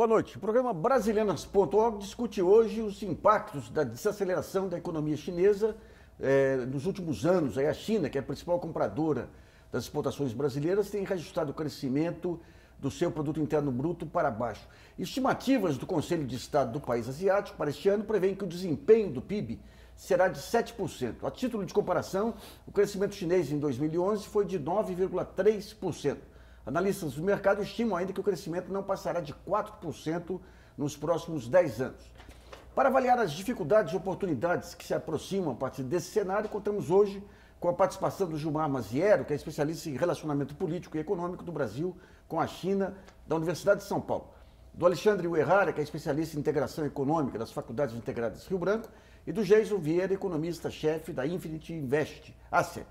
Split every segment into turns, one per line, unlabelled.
Boa noite. O programa Brasilianas.org discute hoje os impactos da desaceleração da economia chinesa nos últimos anos. A China, que é a principal compradora das exportações brasileiras, tem registrado o crescimento do seu produto interno bruto para baixo. Estimativas do Conselho de Estado do país asiático para este ano prevêem que o desempenho do PIB será de 7%. A título de comparação, o crescimento chinês em 2011 foi de 9,3%. Analistas do mercado estimam ainda que o crescimento não passará de 4% nos próximos 10 anos. Para avaliar as dificuldades e oportunidades que se aproximam a partir desse cenário, contamos hoje com a participação do Gilmar Maziero, que é especialista em relacionamento político e econômico do Brasil com a China, da Universidade de São Paulo. Do Alexandre Uerrara, que é especialista em integração econômica das Faculdades Integradas Rio Branco, e do Jason Vieira, economista-chefe da Infinity Invest Asset.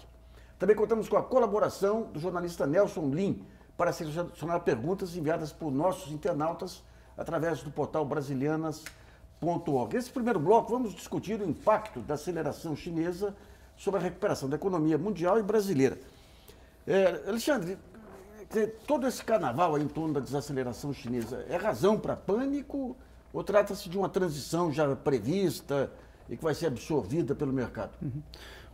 Também contamos com a colaboração do jornalista Nelson Lim, para selecionar perguntas enviadas por nossos internautas através do portal Brasilianas.org. Nesse primeiro bloco, vamos discutir o impacto da aceleração chinesa sobre a recuperação da economia mundial e brasileira. Alexandre, todo esse carnaval aí em torno da desaceleração chinesa é razão para pânico ou trata-se de uma transição já prevista e que vai ser absorvida pelo mercado?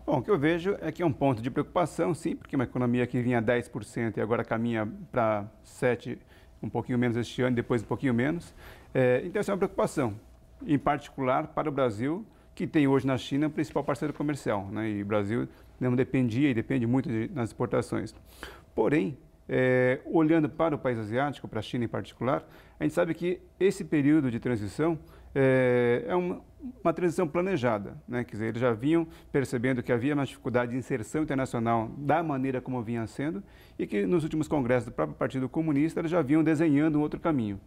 Bom, o que eu vejo é que é um ponto de preocupação, sim, porque uma economia que vinha a 10% e agora caminha para 7%, um pouquinho menos este ano, depois um pouquinho menos. Então, essa é uma preocupação, em particular para o Brasil, que tem hoje na China o principal parceiro comercial, né? E o Brasil não dependia e depende muito nas exportações. Porém, olhando para o país asiático, para a China em particular, a gente sabe que esse período de transição é uma transição planejada, né? Quer dizer, eles já vinham percebendo que havia uma dificuldade de inserção internacional da maneira como vinha sendo e que nos últimos congressos do próprio Partido Comunista eles já vinham desenhando um outro caminho,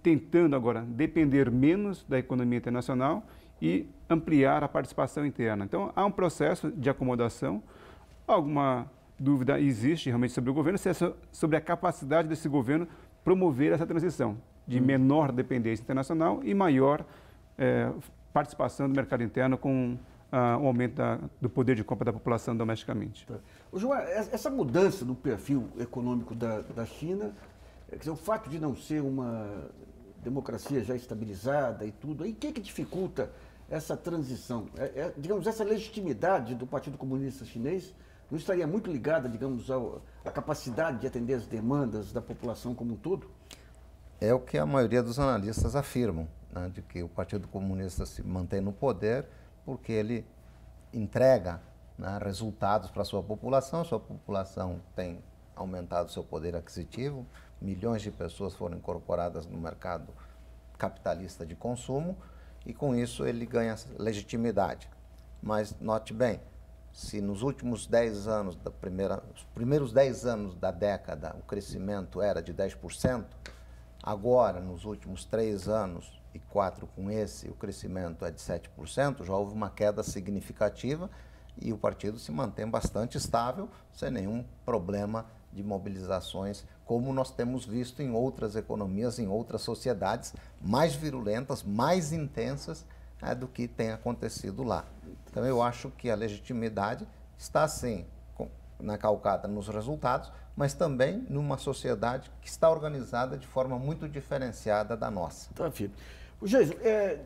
tentando agora depender menos da economia internacional e ampliar a participação interna. Então, há um processo de acomodação. Alguma dúvida existe realmente sobre o governo, sobre a capacidade desse governo promover essa transição de menor dependência internacional e maior participação do mercado interno com o aumento do poder de compra da população domesticamente.
Ô, João, essa mudança no perfil econômico da China, quer dizer, o fato de não ser uma democracia já estabilizada e tudo, aí o que dificulta essa transição? Digamos, essa legitimidade do Partido Comunista Chinês não estaria muito ligada, digamos, à capacidade de atender as demandas da população como um todo?
É o que a maioria dos analistas afirmam, né, de que o Partido Comunista se mantém no poder porque ele entrega, né, resultados para a sua população tem aumentado seu poder aquisitivo, milhões de pessoas foram incorporadas no mercado capitalista de consumo e com isso ele ganha legitimidade. Mas note bem, se nos últimos 10 anos, os primeiros 10 anos da década o crescimento era de 10%, agora, nos últimos 3 anos e 4 com esse, o crescimento é de 7%, já houve uma queda significativa e o partido se mantém bastante estável, sem nenhum problema de mobilizações, como nós temos visto em outras economias, em outras sociedades mais virulentas, mais intensas do que tem acontecido lá. Então, eu acho que a legitimidade está, sim, calcada nos resultados, mas também numa sociedade que está organizada de forma muito diferenciada da nossa.
Tá, filho. O Jason,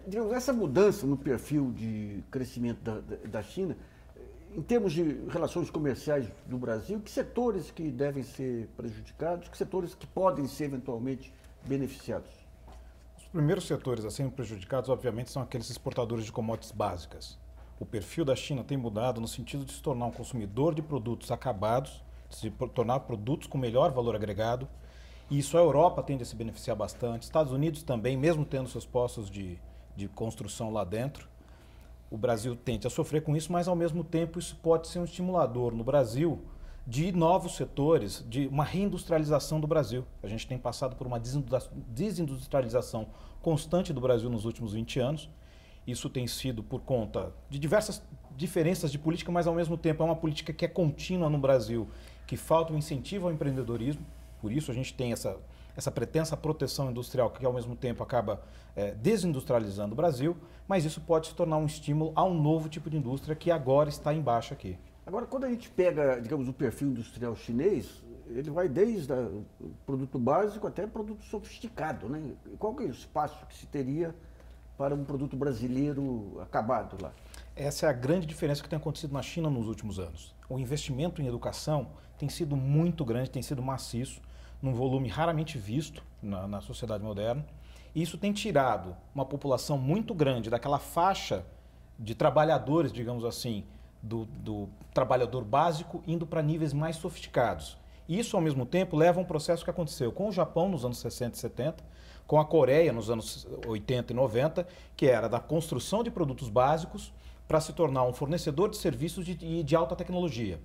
digamos, essa mudança no perfil de crescimento da China, em termos de relações comerciais do Brasil, que setores que devem ser prejudicados, que setores que podem ser eventualmente beneficiados?
Os primeiros setores a serem prejudicados, obviamente, são aqueles exportadores de commodities básicas. O perfil da China tem mudado no sentido de se tornar um consumidor de produtos acabados, de se tornar produtos com melhor valor agregado. E isso a Europa tende a se beneficiar bastante. Estados Unidos também, mesmo tendo seus postos de construção lá dentro. O Brasil tende a sofrer com isso, mas ao mesmo tempo isso pode ser um estimulador no Brasil de novos setores, de uma reindustrialização do Brasil. A gente tem passado por uma desindustrialização constante do Brasil nos últimos 20 anos. Isso tem sido por conta de diversas diferenças de política, mas ao mesmo tempo é uma política que é contínua no Brasil, que falta um incentivo ao empreendedorismo. Por isso a gente tem essa pretensa proteção industrial que ao mesmo tempo acaba desindustrializando o Brasil, mas isso pode se tornar um estímulo a um novo tipo de indústria que agora está em baixa aqui.
Agora, quando a gente pega, digamos, o perfil industrial chinês, ele vai desde o produto básico até produto sofisticado, né? Qual que é o espaço que se teria para um produto brasileiro acabado lá?
Essa é a grande diferença que tem acontecido na China nos últimos anos. O investimento em educação tem sido muito grande, tem sido maciço, num volume raramente visto na sociedade moderna. E isso tem tirado uma população muito grande daquela faixa de trabalhadores, digamos assim, do trabalhador básico, indo para níveis mais sofisticados. Isso, ao mesmo tempo, leva a um processo que aconteceu com o Japão nos anos 60 e 70, com a Coreia nos anos 80 e 90, que era da construção de produtos básicos para se tornar um fornecedor de serviços de alta tecnologia.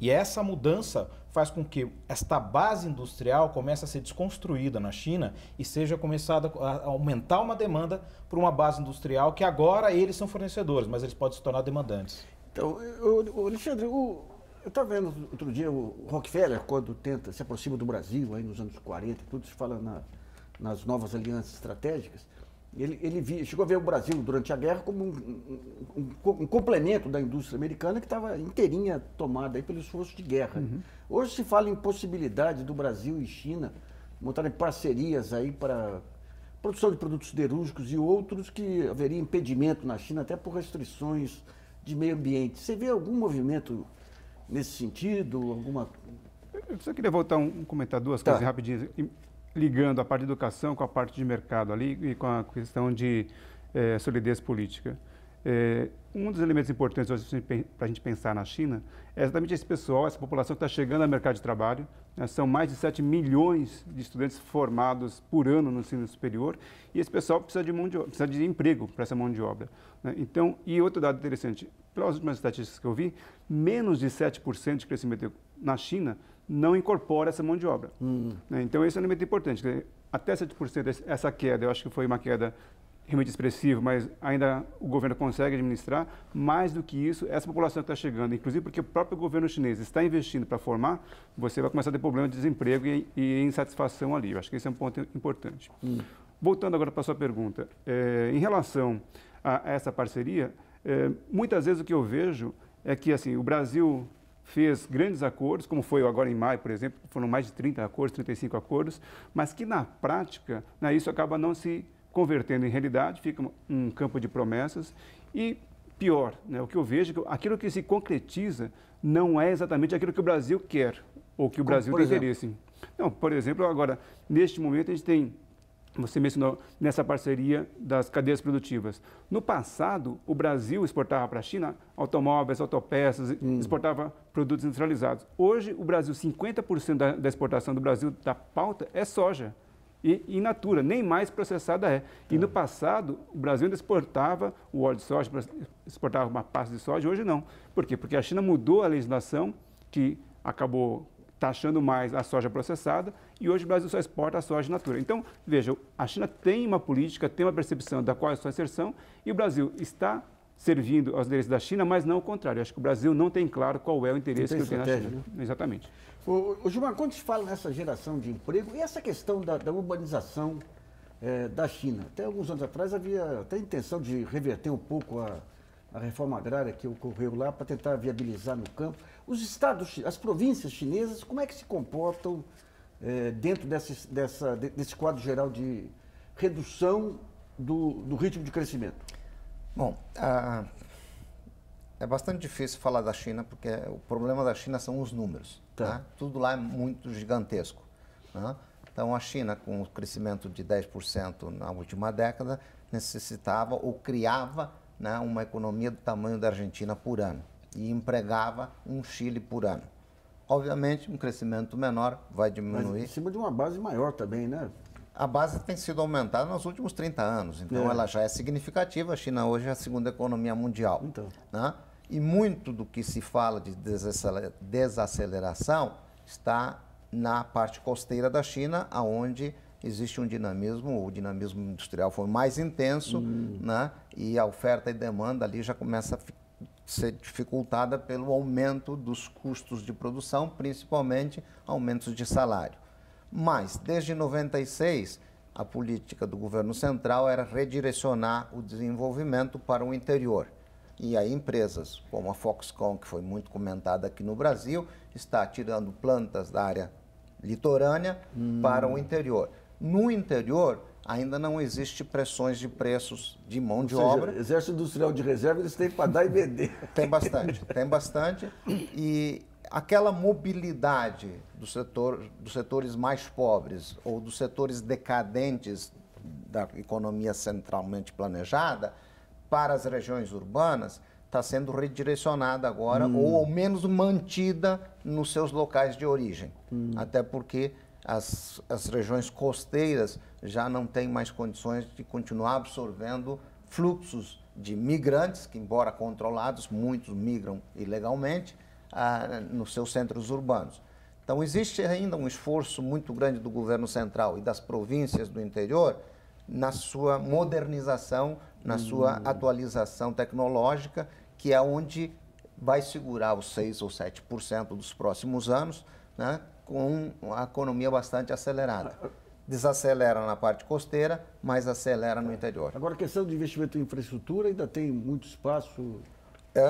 E essa mudança faz com que esta base industrial comece a ser desconstruída na China e seja começada a aumentar uma demanda por uma base industrial que agora eles são fornecedores, mas eles podem se tornar demandantes.
Então, Alexandre, eu estava vendo outro dia o Rockefeller, quando se aproxima do Brasil, aí nos anos 40, tudo se fala nas novas alianças estratégicas, ele chegou a ver o Brasil durante a guerra como um complemento da indústria americana que estava inteirinha tomada aí pelo esforço de guerra. Hoje se fala em possibilidade do Brasil e China montarem parcerias aí para produção de produtos siderúrgicos e outros que haveria impedimento na China até por restrições de meio ambiente. Você vê algum movimento nesse sentido?
Eu só queria voltar comentar duas coisas rapidinho, ligando a parte de educação com a parte de mercado ali e com a questão de solidez política. Um dos elementos importantes para a gente pensar na China é exatamente esse pessoal, essa população que está chegando ao mercado de trabalho. Né? São mais de 7 milhões de estudantes formados por ano no ensino superior e esse pessoal precisa de emprego para essa mão de obra. Né? Então, e outro dado interessante, pelas últimas estatísticas que eu vi, menos de 7% de crescimento na China não incorpora essa mão de obra. Né? Então, esse é um elemento importante. Até 7%, essa queda, eu acho que foi uma queda realmente expressiva, mas ainda o governo consegue administrar. Mais do que isso, essa população que está chegando, inclusive porque o próprio governo chinês está investindo para formar, você vai começar a ter problema de desemprego e insatisfação ali. Eu acho que esse é um ponto importante. Voltando agora para a sua pergunta, em relação a essa parceria, muitas vezes o que eu vejo é que assim, o Brasil fez grandes acordos, como foi agora em maio, por exemplo, foram mais de 30 acordos, 35 acordos, mas que na prática, né, isso acaba não se convertendo em realidade, fica um campo de promessas e pior, né, o que eu vejo é que aquilo que se concretiza não é exatamente aquilo que o Brasil quer ou que o Brasil tem interesse. Não, por exemplo, agora, neste momento a gente tem, você mencionou nessa parceria das cadeias produtivas. No passado, o Brasil exportava para a China automóveis, autopeças, exportava produtos industrializados. Hoje, o Brasil, 50% da exportação do Brasil da pauta é soja. E in natura, nem mais processada é. E no passado, o Brasil ainda exportava o óleo de soja, exportava uma pasta de soja, hoje não. Por quê? Porque a China mudou a legislação que acabou taxando mais a soja processada e hoje o Brasil só exporta a soja in natura. Então, veja, a China tem uma política, tem uma percepção da qual é a sua inserção e o Brasil está servindo aos interesses da China, mas não o contrário. Eu acho que o Brasil não tem claro qual é o interesse que ele tem na China. Né? Exatamente.
O Gilmar, quando se fala nessa geração de emprego e essa questão da urbanização da China, até alguns anos atrás havia até a intenção de reverter um pouco a reforma agrária que ocorreu lá para tentar viabilizar no campo. Os estados, as províncias chinesas, como é que se comportam dentro desse quadro geral de redução do ritmo de crescimento?
Bom, é bastante difícil falar da China, porque o problema da China são os números. Tá. Né? Tudo lá é muito gigantesco. Né? Então, a China, com o crescimento de 10% na última década, necessitava ou criava, né, uma economia do tamanho da Argentina por ano e empregava um Chile por ano. Obviamente, um crescimento menor vai diminuir.
Mas em cima de uma base maior também, né?
A base tem sido aumentada nos últimos 30 anos, então ela já é significativa. A China hoje é a segunda economia mundial. Então. Né? E muito do que se fala de desaceleração está na parte costeira da China, onde existe um dinamismo, o dinamismo industrial foi mais intenso, né? E a oferta e demanda ali já começa a ser dificultada pelo aumento dos custos de produção, principalmente aumentos de salário. Mas, desde 96, a política do governo central era redirecionar o desenvolvimento para o interior. E aí empresas como a Foxconn, que foi muito comentada aqui no Brasil, está tirando plantas da área litorânea para o interior. No interior, ainda não existe pressões de preços de mão de obra.
Exército Industrial de Reserva, eles têm para dar e vender.
Tem bastante. E aquela mobilidade dos setores mais pobres ou dos setores decadentes da economia centralmente planejada para as regiões urbanas está sendo redirecionada agora ou ao menos mantida nos seus locais de origem. Até porque as regiões costeiras já não têm mais condições de continuar absorvendo fluxos de migrantes, que embora controlados, muitos migram ilegalmente, nos seus centros urbanos. Então existe ainda um esforço muito grande do governo central e das províncias do interior na sua modernização, na sua atualização tecnológica, que é onde vai segurar os 6 ou 7% dos próximos anos, né, com a economia bastante acelerada. Desacelera na parte costeira, mas acelera no interior.
Agora, a questão de investimento em infraestrutura ainda tem muito espaço?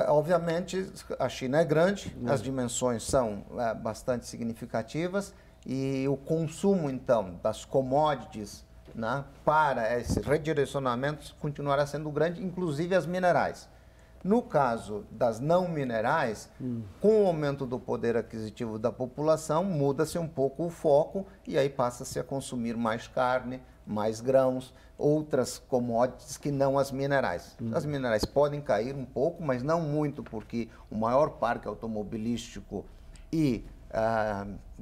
Obviamente, a China é grande, as dimensões são bastante significativas e o consumo, então, das commodities, né, para esses redirecionamentos continuará sendo grande, inclusive as minerais. No caso das não minerais, com o aumento do poder aquisitivo da população, muda-se um pouco o foco e aí passa-se a consumir mais carne, mais grãos, outras commodities que não as minerais. As minerais podem cair um pouco, mas não muito, porque o maior parque automobilístico e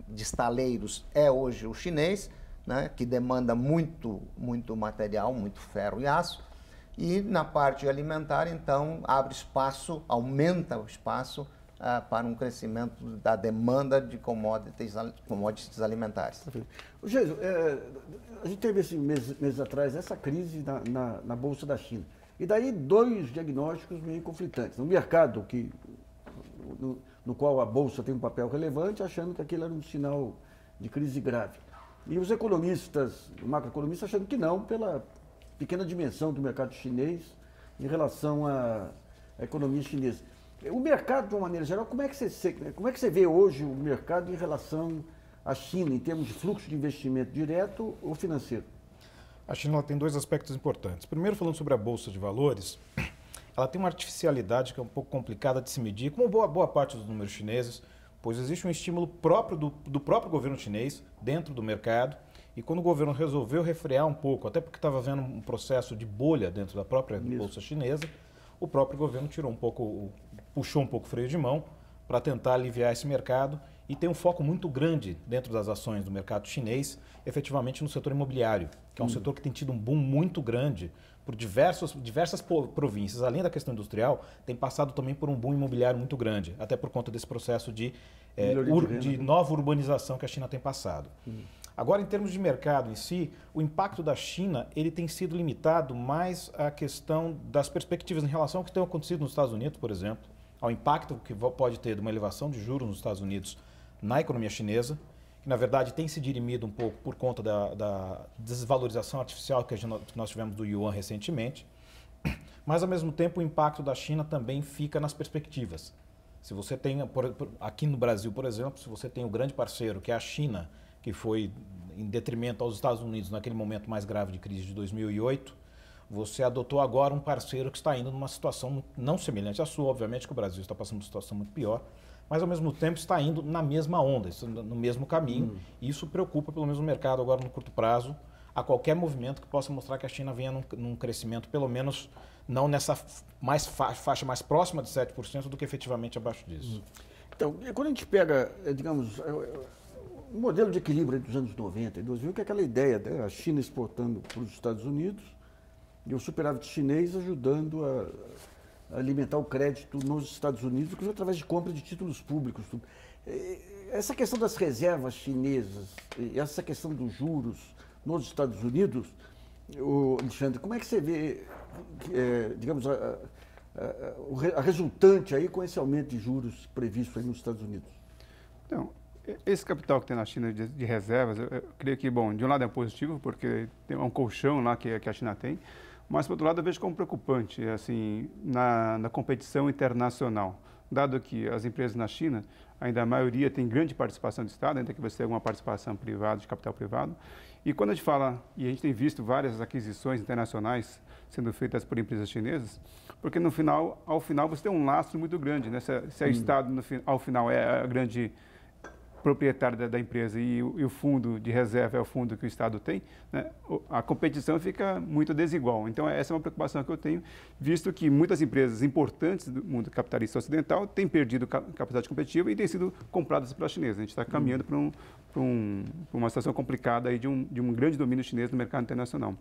de estaleiros é hoje o chinês, né, que demanda muito material, muito ferro e aço. E na parte alimentar, então, abre espaço, aumenta o espaço para um crescimento da demanda de commodities alimentares.
Geiso, a gente teve esses meses atrás essa crise na Bolsa da China. E daí dois diagnósticos meio conflitantes. No mercado, no qual a Bolsa tem um papel relevante, achando que aquilo era um sinal de crise grave. E os economistas, macroeconomistas, achando que não, pela pequena dimensão do mercado chinês em relação à economia chinesa. O mercado, de uma maneira geral, como é que você vê hoje o mercado em relação à China, em termos de fluxo de investimento direto ou financeiro?
A China tem dois aspectos importantes. Primeiro, falando sobre a Bolsa de Valores, ela tem uma artificialidade que é um pouco complicada de se medir, como boa parte dos números chineses, pois existe um estímulo próprio do próprio governo chinês dentro do mercado. E quando o governo resolveu refrear um pouco, até porque estava havendo um processo de bolha dentro da própria Bolsa chinesa, o próprio governo puxou um pouco o freio de mão para tentar aliviar esse mercado e tem um foco muito grande dentro das ações do mercado chinês, efetivamente no setor imobiliário, que é um setor que tem tido um boom muito grande por diversas províncias. Além da questão industrial, tem passado também por um boom imobiliário muito grande, até por conta desse processo de nova urbanização que a China tem passado. Agora, em termos de mercado em si, o impacto da China ele tem sido limitado mais à questão das perspectivas em relação ao que tem acontecido nos Estados Unidos, por exemplo, ao impacto que pode ter de uma elevação de juros nos Estados Unidos na economia chinesa, que na verdade tem se dirimido um pouco por conta da desvalorização artificial que nós tivemos do yuan recentemente, mas ao mesmo tempo o impacto da China também fica nas perspectivas. Se você tem, aqui no Brasil, por exemplo, se você tem o grande parceiro que é a China, que foi em detrimento aos Estados Unidos naquele momento mais grave de crise de 2008, você adotou agora um parceiro que está indo numa situação não semelhante à sua, obviamente que o Brasil está passando por uma situação muito pior, mas ao mesmo tempo está indo na mesma onda, no mesmo caminho, e isso preocupa pelo menos o mercado agora no curto prazo, a qualquer movimento que possa mostrar que a China venha num crescimento, pelo menos não nessa faixa mais próxima de 7% do que efetivamente abaixo disso.
Então, quando a gente pega, digamos, o modelo de equilíbrio dos anos 90 e 2000, que é aquela ideia da China exportando para os Estados Unidos e o superávit chinês ajudando a alimentar o crédito nos Estados Unidos, inclusive através de compra de títulos públicos. Essa questão das reservas chinesas e essa questão dos juros nos Estados Unidos, Alexandre, como é que você vê, digamos, a resultante aí com esse aumento de juros previsto aí nos Estados Unidos?
Então, esse capital que tem na China de reservas, eu creio que, bom, de um lado é positivo, porque tem um colchão lá que a China tem, mas, por outro lado, eu vejo como preocupante, assim, na competição internacional. dado que as empresas na China, ainda a maioria tem grande participação do Estado, ainda que você tenha alguma participação privada, de capital privado. E quando a gente fala, e a gente tem visto várias aquisições internacionais sendo feitas por empresas chinesas, porque no final, ao final você tem um lastro muito grande, né? Se o Estado, ao final, é a grande proprietário da empresa e o fundo de reserva é o fundo que o Estado tem, né, a competição fica muito desigual. Então, essa é uma preocupação que eu tenho, visto que muitas empresas importantes do mundo capitalista ocidental têm perdido capacidade competitiva e têm sido compradas pelas chinesas. A gente está caminhando para uma situação complicada aí de um grande domínio chinês no mercado internacional.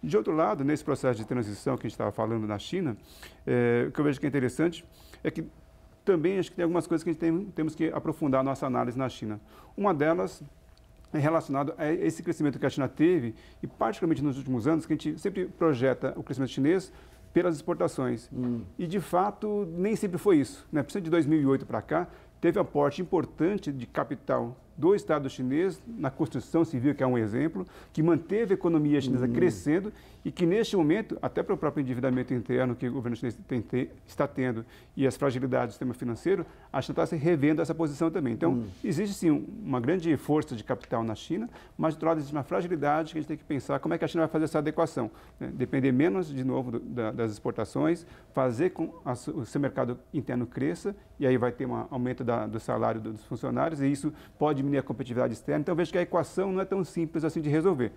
De outro lado, nesse processo de transição que a gente estava falando na China, o que eu vejo que é interessante é que também acho que tem algumas coisas que a gente temos que aprofundar a nossa análise na China. Uma delas é relacionada a esse crescimento que a China teve, e particularmente nos últimos anos, que a gente sempre projeta o crescimento chinês pelas exportações. E, de fato, nem sempre foi isso, né? Principalmente de 2008 para cá, teve um aporte importante de capital do Estado chinês na construção civil, que é um exemplo, que manteve a economia chinesa crescendo e que, neste momento, até para o próprio endividamento interno que o governo chinês está tendo e as fragilidades do sistema financeiro, a China está se revendo essa posição também. Então, existe, sim, uma grande força de capital na China, mas, do outro lado, existe uma fragilidade que a gente tem que pensar como é que a China vai fazer essa adequação, né? Depender menos, de novo, das exportações, fazer com que o seu mercado interno cresça, e aí vai ter um aumento do salário dos funcionários, e isso pode diminuir a competitividade externa. Então, eu vejo que a equação não é tão simples assim de resolver.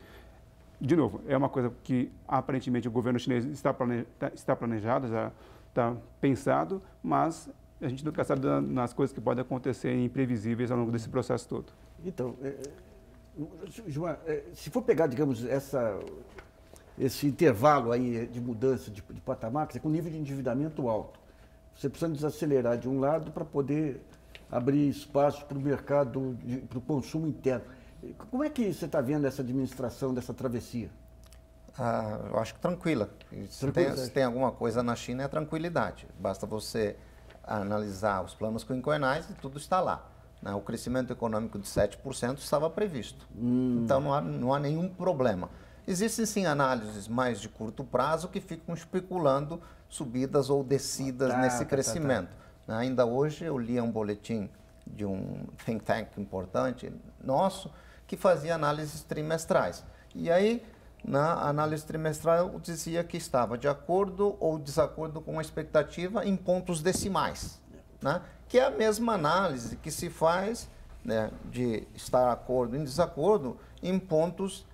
De novo, é uma coisa que aparentemente o governo chinês está planejado, já está pensado, mas a gente nunca sabe nas coisas que podem acontecer imprevisíveis ao longo desse processo todo.
Então, João, se for pegar, digamos, esse intervalo aí de mudança de patamar, com nível de endividamento alto, você precisa desacelerar de um lado para poder abrir espaço para o mercado, para o consumo interno. Como é que você está vendo essa administração dessa travessia?
Eu acho que tranquila. Se tem alguma coisa na China, é tranquilidade. Basta você analisar os planos quinquenais e tudo está lá, né? O crescimento econômico de 7% estava previsto. Então, não há nenhum problema. Existem, sim, análises mais de curto prazo que ficam especulando subidas ou descidas nesse crescimento. Ainda hoje eu li um boletim de um think tank importante nosso que fazia análises trimestrais. E aí, na análise trimestral, dizia que estava de acordo ou desacordo com a expectativa em pontos decimais, né? Que é a mesma análise que se faz, né, de estar de acordo em desacordo em pontos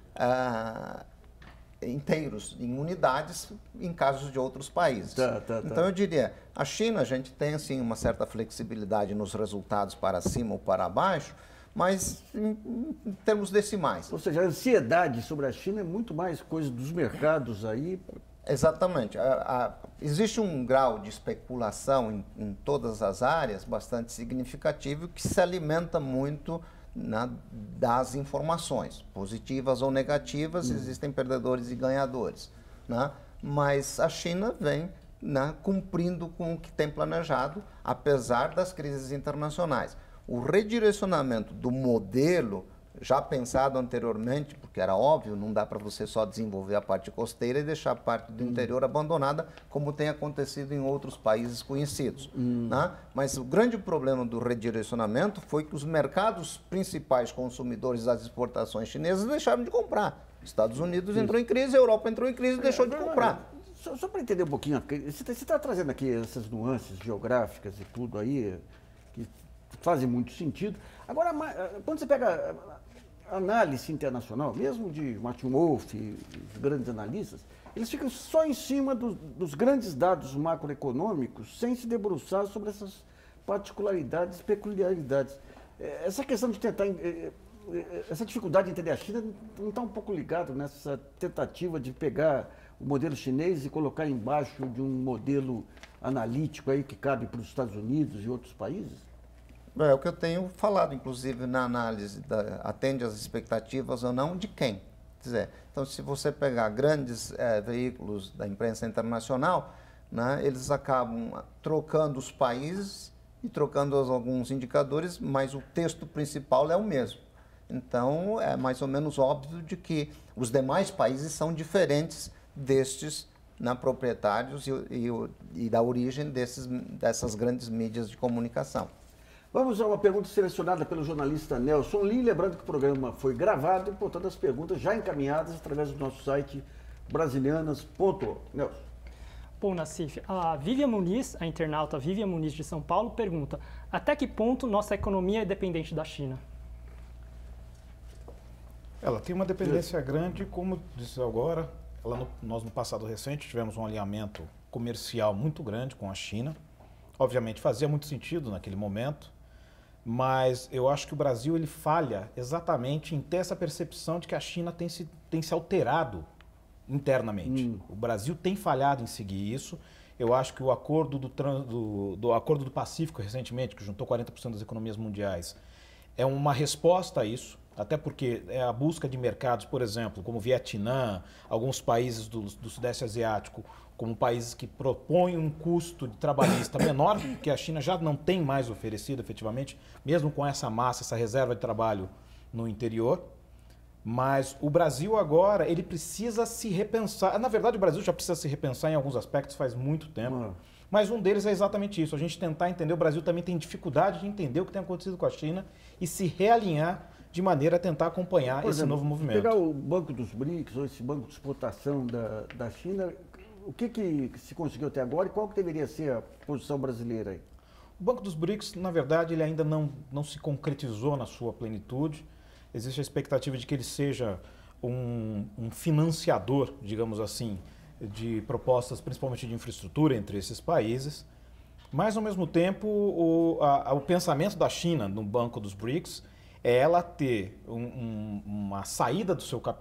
inteiros, em unidades, em casos de outros países. Então, eu diria, a China, a gente tem, assim, uma certa flexibilidade nos resultados para cima ou para baixo, mas em termos decimais.
Ou seja, a ansiedade sobre a China é muito mais coisa dos mercados aí.
Exatamente. Existe um grau de especulação em todas as áreas bastante significativo que se alimenta muito das informações, positivas ou negativas, existem perdedores e ganhadores, né? Mas a China vem, né, cumprindo com o que tem planejado, apesar das crises internacionais. O redirecionamento do modelo já pensado anteriormente, porque era óbvio, não dá para você só desenvolver a parte costeira e deixar a parte do interior abandonada, como tem acontecido em outros países conhecidos, né? Mas o grande problema do redirecionamento foi que os mercados principais consumidores das exportações chinesas deixaram de comprar. Estados Unidos entrou em crise, a Europa entrou em crise e deixou de comprar.
Só para entender um pouquinho, você está trazendo aqui essas nuances geográficas e tudo aí, que fazem muito sentido. Agora, quando você pega a análise internacional, mesmo de Martin Wolf e os grandes analistas, eles ficam só em cima dos grandes dados macroeconômicos, sem se debruçar sobre essas particularidades, peculiaridades. Essa questão de tentar... Essa dificuldade de entender a China não está um pouco ligado nessa tentativa de pegar o modelo chinês e colocar embaixo de um modelo analítico aí que cabe para os Estados Unidos e outros países?
É o que eu tenho falado, inclusive, na análise, atende às expectativas ou não, de quem? Quer dizer, então, se você pegar grandes veículos da imprensa internacional, né, eles acabam trocando os países e trocando alguns indicadores, mas o texto principal é o mesmo. Então, é mais ou menos óbvio de que os demais países são diferentes destes, proprietários e da origem dessas grandes mídias de comunicação.
Vamos a uma pergunta selecionada pelo jornalista Nelson Lee, lembrando que o programa foi gravado e, portanto, as perguntas já encaminhadas através do nosso site brasilianas.org. Nelson.
Bom, Nassif, a Vivian Muniz, a internauta Vivian Muniz de São Paulo, pergunta: até que ponto nossa economia é dependente da China?
Ela tem uma dependência grande, como disse agora. Nós, no passado recente, tivemos um alinhamento comercial muito grande com a China. Obviamente, fazia muito sentido naquele momento, mas eu acho que o Brasil ele falha exatamente em ter essa percepção de que a China tem se alterado internamente. O Brasil tem falhado em seguir isso. Eu acho que o acordo do Acordo do Pacífico, recentemente, que juntou 40% das economias mundiais, é uma resposta a isso. Até porque é a busca de mercados, por exemplo, como o Vietnã, alguns países do Sudeste Asiático, como países que propõem um custo de trabalhista menor, que a China já não tem mais oferecido efetivamente, mesmo com essa massa, essa reserva de trabalho no interior. Mas o Brasil agora, ele precisa se repensar. Na verdade, o Brasil já precisa se repensar em alguns aspectos faz muito tempo. Mas um deles é exatamente isso, a gente tentar entender. O Brasil também tem dificuldade de entender o que tem acontecido com a China e se realinhar de maneira a tentar acompanhar esse novo movimento.
Pegar o Banco dos BRICS, ou esse banco de exportação da China, o que se conseguiu até agora e qual que deveria ser a posição brasileira aí?
O Banco dos BRICS, na verdade, ele ainda não se concretizou na sua plenitude. Existe a expectativa de que ele seja um financiador, digamos assim, de propostas, principalmente de infraestrutura entre esses países. Mas, ao mesmo tempo, o pensamento da China no Banco dos BRICS é ela ter uma saída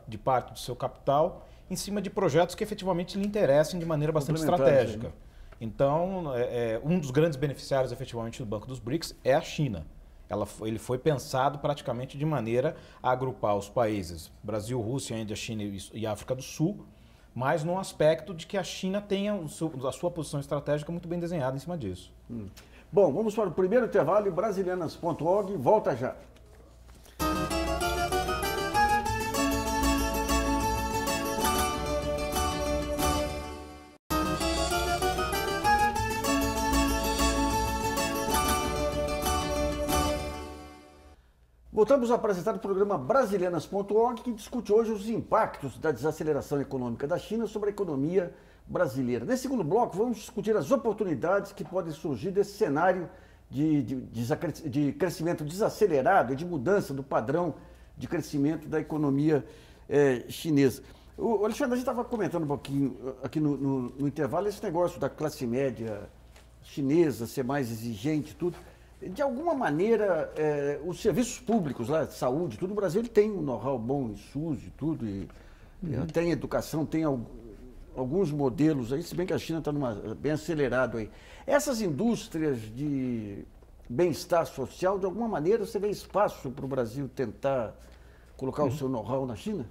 de parte do seu capital em cima de projetos que efetivamente lhe interessem de maneira bastante estratégica. Né? Então, um dos grandes beneficiários efetivamente do Banco dos BRICS é a China. Ele foi pensado praticamente de maneira a agrupar os países Brasil, Rússia, Índia, China e África do Sul, mas num aspecto de que a China tenha a sua posição estratégica muito bem desenhada em cima disso.
Bom, vamos para o primeiro intervalo e brasilianas.org volta já. Voltamos a apresentar o programa Brasilianas.org, que discute hoje os impactos da desaceleração econômica da China sobre a economia brasileira. Nesse segundo bloco, vamos discutir as oportunidades que podem surgir desse cenário de crescimento desacelerado e de mudança do padrão de crescimento da economia chinesa. O Alexandre, a gente estava comentando um pouquinho aqui no intervalo esse negócio da classe média chinesa ser mais exigente e tudo. De alguma maneira, os serviços públicos lá, de saúde, tudo, o Brasil ele tem um know-how bom em SUS e tudo, tem educação, tem alguns modelos aí, se bem que a China está bem acelerado aí. Essas indústrias de bem-estar social, de alguma maneira, você vê espaço para o Brasil tentar colocar o seu know-how na China?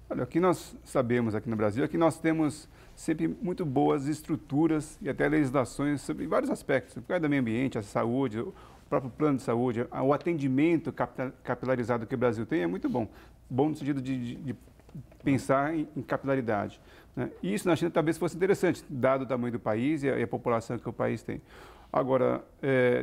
Olha, o que nós sabemos aqui no Brasil é que nós temos sempre muito boas estruturas e até legislações sobre vários aspectos, por causa do meio ambiente, a saúde, o próprio plano de saúde, o atendimento capilarizado que o Brasil tem é muito bom. Bom no sentido de pensar em capilaridade. Né? E isso na China talvez fosse interessante, dado o tamanho do país e a população que o país tem. Agora,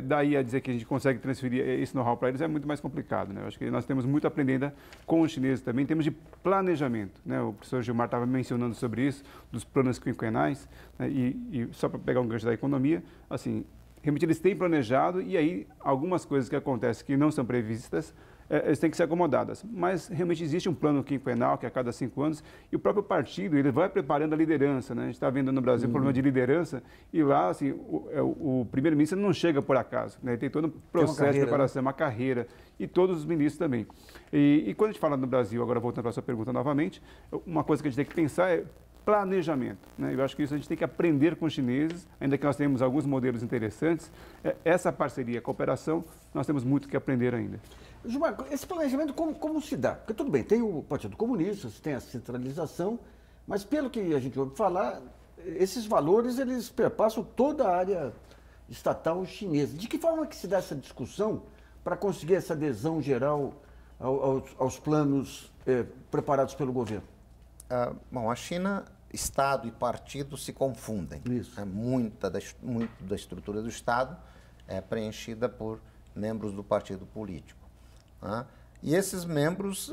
daí a dizer que a gente consegue transferir esse know-how para eles é muito mais complicado. Né? Eu acho que nós temos muito a aprender ainda com os chineses também, em termos de planejamento. Né? O professor Gilmar estava mencionando sobre isso, dos planos quinquenais, né? E só para pegar um gancho da economia, assim, realmente eles têm planejado e aí algumas coisas que acontecem que não são previstas, eles têm que ser acomodadas. Mas realmente existe um plano quinquenal, que é a cada 5 anos, e o próprio partido, ele vai preparando a liderança. Né? A gente está vendo no Brasil um problema de liderança, e lá, assim, o primeiro-ministro não chega por acaso. Né? Ele tem todo um processo de preparação, uma carreira, e todos os ministros também. E quando a gente fala no Brasil, agora voltando para a sua pergunta novamente, uma coisa que a gente tem que pensar é planejamento. Né? Eu acho que isso a gente tem que aprender com os chineses, ainda que nós tenhamos alguns modelos interessantes. Essa parceria, cooperação, nós temos muito que aprender ainda.
Gilmar, esse planejamento como se dá? Porque tudo bem, tem o Partido Comunista, tem a centralização, mas pelo que a gente ouve falar, esses valores eles perpassam toda a área estatal chinesa. De que forma que se dá essa discussão para conseguir essa adesão geral aos planos preparados pelo governo?
Bom, a China Estado e partido se confundem.
Isso.
Muito da estrutura do Estado é preenchida por membros do partido político. Né? E esses membros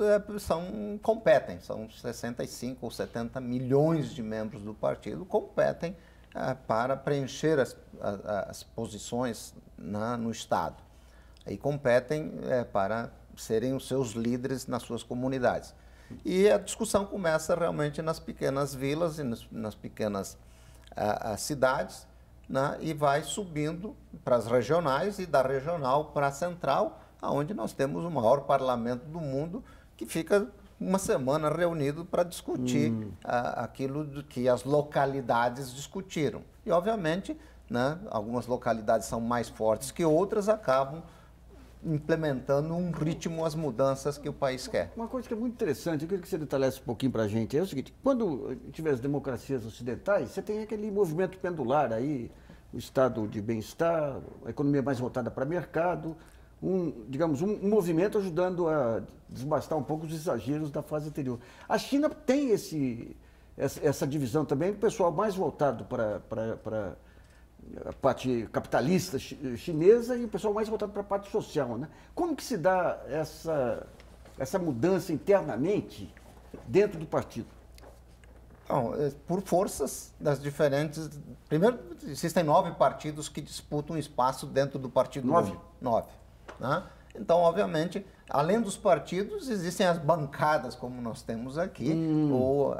competem, são 65 ou 70 milhões de membros do partido, competem para preencher as posições no Estado. E competem para serem os seus líderes nas suas comunidades. E a discussão começa realmente nas pequenas vilas e nas pequenas cidades, né? E vai subindo para as regionais e da regional para a central, onde nós temos o maior parlamento do mundo, que fica uma semana reunido para discutir aquilo que as localidades discutiram. E, obviamente, né, algumas localidades são mais fortes que outras, acabam implementando um ritmo as mudanças que o país quer.
Uma coisa que é muito interessante, eu queria que você detalhasse um pouquinho para a gente, é o seguinte: quando tiver as democracias ocidentais, você tem aquele movimento pendular aí, o estado de bem-estar, a economia mais voltada para mercado, digamos, um movimento ajudando a desbastar um pouco os exageros da fase anterior. A China tem essa divisão também, o pessoal mais voltado para a parte capitalista chinesa e o pessoal mais voltado para a parte social, né? Como que se dá essa mudança internamente dentro do partido?
Então, por forças das diferentes... Primeiro, existem 9 partidos que disputam espaço dentro do Partido
9?
9. Né? Então, obviamente, além dos partidos, existem as bancadas, como nós temos aqui, ou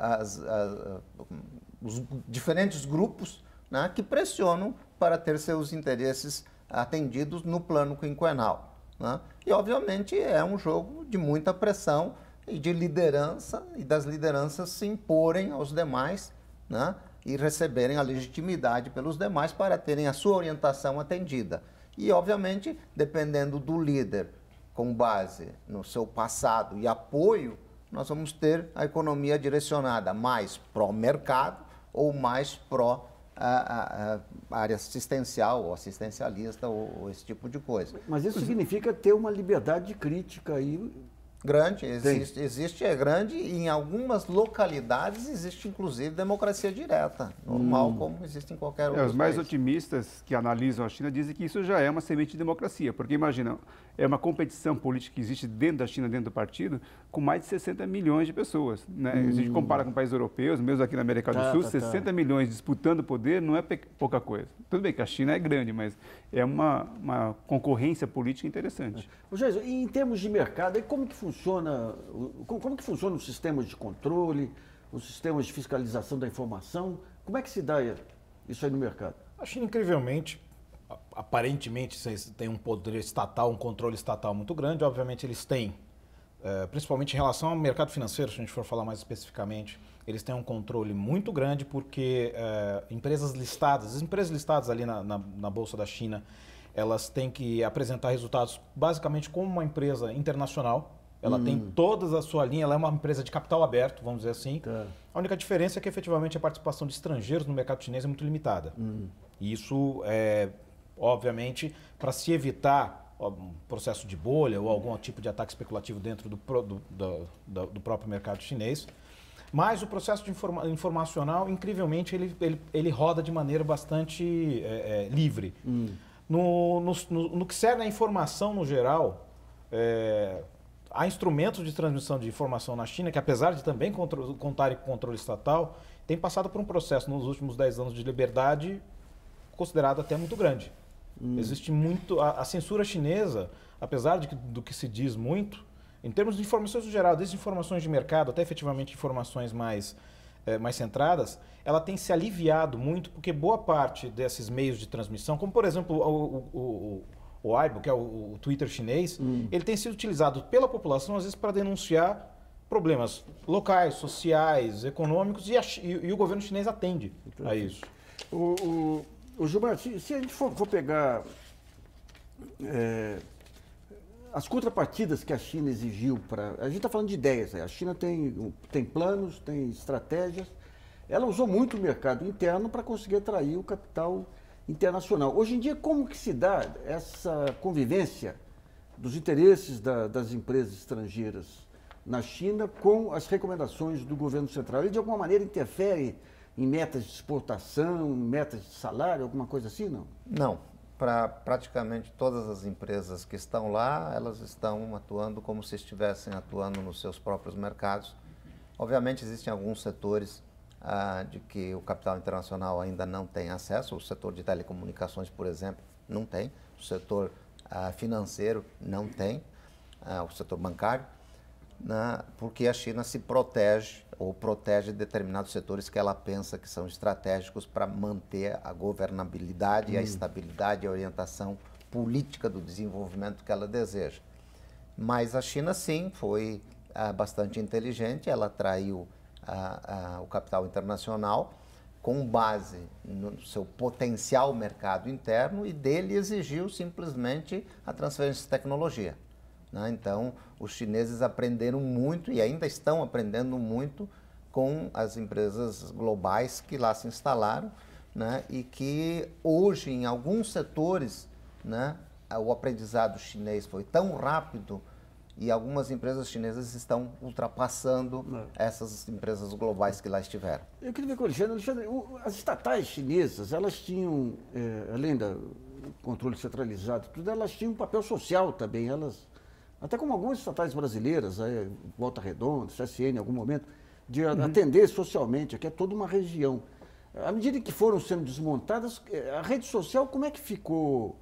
os diferentes grupos, né, que pressionam para ter seus interesses atendidos no plano quinquenal. Né? E, obviamente, é um jogo de muita pressão e de liderança, e das lideranças se imporem aos demais, né, e receberem a legitimidade pelos demais para terem a sua orientação atendida. E, obviamente, dependendo do líder, com base no seu passado e apoio, nós vamos ter a economia direcionada mais pró-mercado ou mais área assistencial ou assistencialista ou esse tipo de coisa.
Mas isso significa ter uma liberdade de crítica aí.
Grande, existe, é grande, e em algumas localidades existe inclusive democracia direta, normal, como existe em qualquer outro
Os mais
país.
otimistas que analisam a China dizem que isso já é uma semente de democracia, porque imagina, é uma competição política que existe dentro da China, dentro do partido, com mais de 60 milhões de pessoas. Né? A gente compara com países europeus, mesmo aqui na América do Sul, 60 milhões disputando o poder não é pouca coisa. Tudo bem que a China é grande, mas é uma concorrência política interessante.
Jason, e em termos de mercado, aí como que funciona os sistemas de controle, os sistemas de fiscalização da informação? Como é que se dá isso aí no mercado?
A China, incrivelmente, aparentemente tem um poder estatal, um controle estatal muito grande. Obviamente eles têm, principalmente em relação ao mercado financeiro, se a gente for falar mais especificamente, eles têm um controle muito grande porque as empresas listadas ali na Bolsa da China, elas têm que apresentar resultados basicamente como uma empresa internacional. Ela tem toda a sua linha, ela é uma empresa de capital aberto, vamos dizer assim.
Tá.
A única diferença é que efetivamente a participação de estrangeiros no mercado chinês é muito limitada. E isso é, obviamente, para se evitar um processo de bolha ou algum tipo de ataque especulativo dentro do próprio mercado chinês. Mas o processo de informacional, incrivelmente, ele roda de maneira bastante livre. No que serve à informação no geral, há instrumentos de transmissão de informação na China que, apesar de também contarem com controle estatal, tem passado por um processo nos últimos 10 anos de liberdade considerado até muito grande. Existe muito... A censura chinesa, apesar do que se diz muito, em termos de informações no geral, desde informações de mercado até efetivamente informações mais centradas, ela tem se aliviado muito porque boa parte desses meios de transmissão, como por exemplo o Weibo, que é o Twitter chinês, ele tem sido utilizado pela população às vezes para denunciar problemas locais, sociais, econômicos e o governo chinês atende a isso.
O Gilmar, se a gente for pegar as contrapartidas que a China exigiu para... A gente está falando de ideias, a China tem planos, tem estratégias. Ela usou muito o mercado interno para conseguir atrair o capital internacional. Hoje em dia, como que se dá essa convivência dos interesses das empresas estrangeiras na China com as recomendações do governo central? Ele, de alguma maneira, interfere em metas de exportação, metas de salário, alguma coisa assim, não?
Não. Para praticamente todas as empresas que estão lá, elas estão atuando como se estivessem atuando nos seus próprios mercados. Obviamente, existem alguns setores de que o capital internacional ainda não tem acesso. O setor de telecomunicações, por exemplo, não tem. O setor financeiro não tem. O setor bancário, porque a China se protege ou protege determinados setores que ela pensa que são estratégicos para manter a governabilidade, a estabilidade e a orientação política do desenvolvimento que ela deseja. Mas a China, sim, foi bastante inteligente, ela atraiu o capital internacional com base no seu potencial mercado interno e dele exigiu simplesmente a transferência de tecnologia. Então, os chineses aprenderam muito e ainda estão aprendendo muito com as empresas globais que lá se instalaram, e que hoje, em alguns setores, o aprendizado chinês foi tão rápido e algumas empresas chinesas estão ultrapassando essas empresas globais que lá estiveram.
Eu queria ver com o Alexandre, as estatais chinesas, elas tinham, além do controle centralizado, tudo, elas tinham um papel social também, até como algumas estatais brasileiras, Volta Redonda, CSN em algum momento, de atender socialmente, aqui é toda uma região. À medida que foram sendo desmontadas, a rede social como é que ficou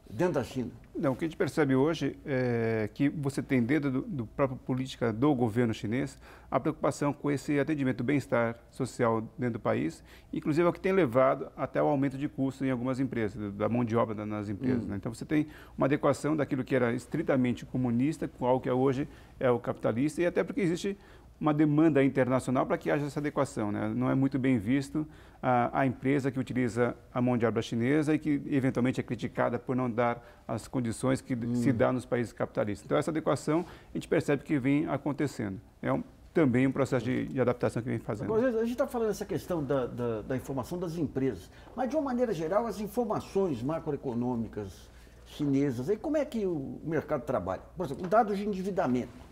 dentro da China?
Não, o que a gente percebe hoje é que você tem dentro do próprio política do governo chinês a preocupação com esse atendimento do bem-estar social dentro do país, inclusive é o que tem levado até o aumento de custos em algumas empresas, da mão de obra nas empresas. Então você tem uma adequação daquilo que era estritamente comunista com algo que hoje é o capitalista, e até porque existe uma demanda internacional para que haja essa adequação. Não é muito bem visto a empresa que utiliza a mão de obra chinesa e que eventualmente é criticada por não dar as condições que se dá nos países capitalistas. Então essa adequação a gente percebe que vem acontecendo. Também um processo de adaptação que vem fazendo.
Agora, a gente está falando dessa questão da informação das empresas, mas de uma maneira geral as informações macroeconômicas chinesas, aí como é que o mercado trabalha? Por exemplo, dados de endividamento.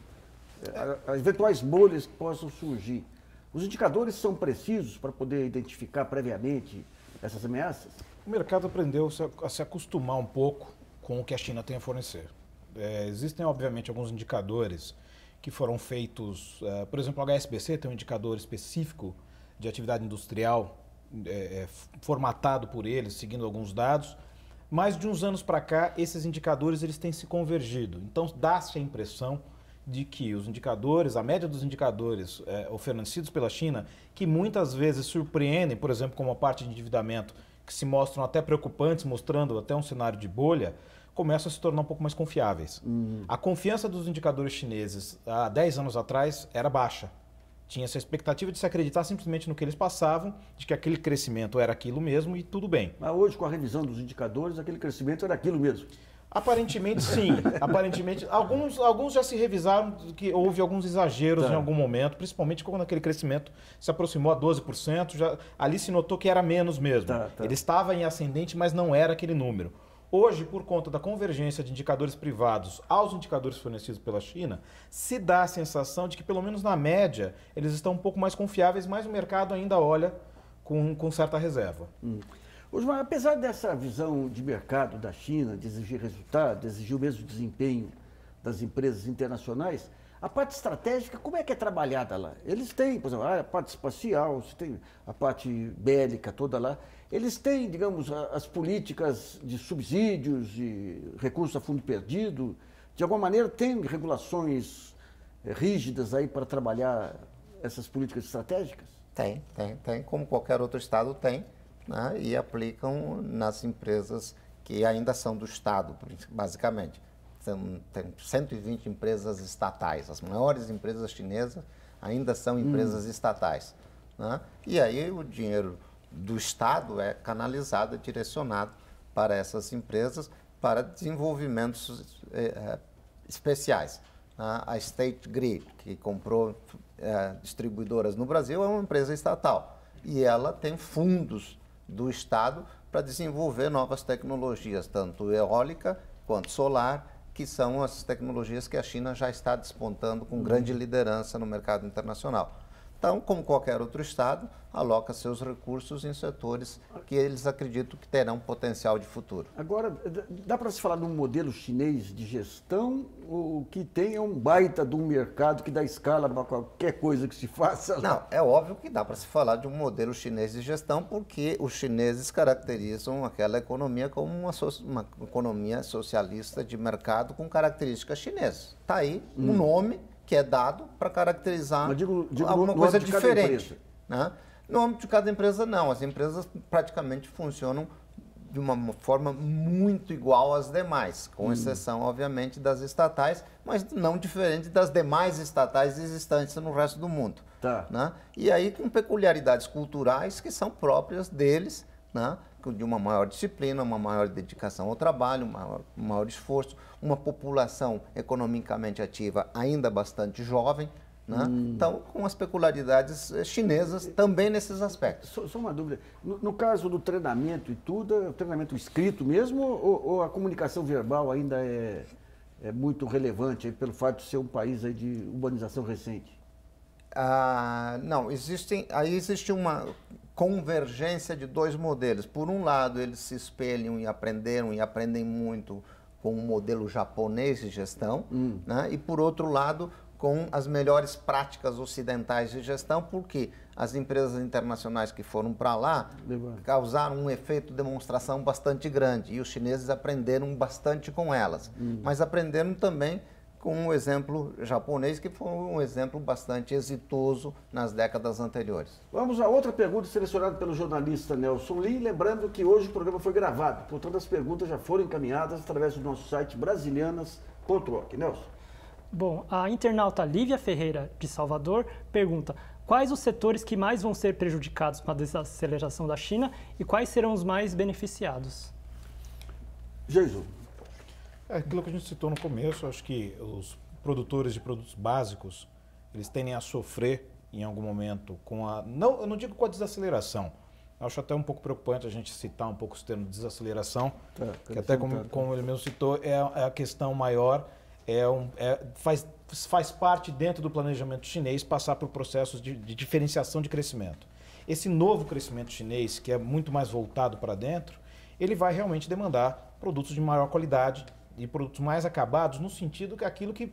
As eventuais bolhas que possam surgir. Os indicadores são precisos para poder identificar previamente essas ameaças?
O mercado aprendeu a se acostumar um pouco com o que a China tem a fornecer. Existem, obviamente, alguns indicadores que foram feitos, por exemplo, o HSBC tem um indicador específico de atividade industrial formatado por eles, seguindo alguns dados, mas de uns anos para cá, esses indicadores eles têm se convergido. Então, dá-se a impressão de que os indicadores, a média dos indicadores oferecidos pela China, que muitas vezes surpreendem, por exemplo, como a parte de endividamento, que se mostram até preocupantes, mostrando até um cenário de bolha, começam a se tornar um pouco mais confiáveis. A confiança dos indicadores chineses há 10 anos atrás era baixa. Tinha essa expectativa de se acreditar simplesmente no que eles passavam, de que aquele crescimento era aquilo mesmo e tudo bem.
Mas hoje, com a revisão dos indicadores, aquele crescimento era aquilo mesmo.
Aparentemente, sim. Aparentemente, alguns já se revisaram que houve alguns exageros em algum momento, principalmente quando aquele crescimento se aproximou a 12%, ali se notou que era menos mesmo. Ele estava em ascendente, mas não era aquele número. Hoje, por conta da convergência de indicadores privados aos indicadores fornecidos pela China, se dá a sensação de que, pelo menos na média, eles estão um pouco mais confiáveis, mas o mercado ainda olha com certa reserva.
Osmar, apesar dessa visão de mercado da China, de exigir resultado, de exigir o mesmo desempenho das empresas internacionais, a parte estratégica, como é que é trabalhada lá? Eles têm, por exemplo, a parte espacial, você tem a parte bélica toda lá. Eles têm, digamos, as políticas de subsídios, de recursos a fundo perdido. De alguma maneira, tem regulações rígidas aí para trabalhar essas políticas estratégicas?
Tem. Como qualquer outro Estado tem. E aplicam nas empresas que ainda são do Estado, basicamente. Tem 120 empresas estatais. As maiores empresas chinesas ainda são empresas estatais. E aí o dinheiro do Estado é canalizado, direcionado para essas empresas para desenvolvimentos especiais. A State Grid, que comprou distribuidoras no Brasil, é uma empresa estatal. E ela tem fundos do Estado para desenvolver novas tecnologias, tanto eólica quanto solar que são as tecnologias que a China já está despontando com grande liderança no mercado internacional. Então, como qualquer outro Estado, aloca seus recursos em setores que eles acreditam que terão potencial de futuro.
Agora, dá para se falar de um modelo chinês de gestão, ou que tem um baita de um mercado que dá escala para qualquer coisa que se faça?
Não, é óbvio que dá para se falar de um modelo chinês de gestão, porque os chineses caracterizam aquela economia como uma economia socialista de mercado com características chinesas. Está aí um nome que é dado para caracterizar alguma coisa diferente. Né? No âmbito de cada empresa, não. As empresas praticamente funcionam de uma forma muito igual às demais, com exceção, obviamente, das estatais, mas não diferente das demais estatais existentes no resto do mundo.
Tá.
Né? E aí com peculiaridades culturais que são próprias deles, né? De uma maior disciplina, uma maior dedicação ao trabalho, um maior esforço, uma população economicamente ativa ainda bastante jovem, né? Então, com as peculiaridades chinesas também nesses aspectos.
Só uma dúvida. No caso do treinamento e tudo, é o treinamento escrito mesmo, ou a comunicação verbal ainda é muito relevante aí, pelo fato de ser um país aí de urbanização recente?
Não, existe uma convergência de dois modelos. Por um lado, eles se espelham e aprendem muito com o modelo japonês de gestão, né? E por outro lado, com as melhores práticas ocidentais de gestão, porque as empresas internacionais que foram para lá causaram um efeito de demonstração bastante grande e os chineses aprenderam bastante com elas, mas aprenderam também com um exemplo japonês que foi um exemplo bastante exitoso nas décadas anteriores.
Vamos a outra pergunta selecionada pelo jornalista Nelson Lee, lembrando que hoje o programa foi gravado, portanto as perguntas já foram encaminhadas através do nosso site brasilianas.org. Nelson.
Bom, a internauta Lívia Ferreira, de Salvador, pergunta: quais os setores que mais vão ser prejudicados com a desaceleração da China e quais serão os mais beneficiados?
Jesus.
É aquilo que a gente citou no começo, acho que os produtores de produtos básicos, eles tendem a sofrer em algum momento com a... Não, eu não digo com a desaceleração, acho até um pouco preocupante a gente citar um pouco o termo desaceleração, que até como ele mesmo citou, é a questão maior, faz parte dentro do planejamento chinês passar por processos de diferenciação de crescimento. Esse novo crescimento chinês, que é muito mais voltado para dentro, ele vai realmente demandar produtos de maior qualidade e produtos mais acabados, no sentido que aquilo que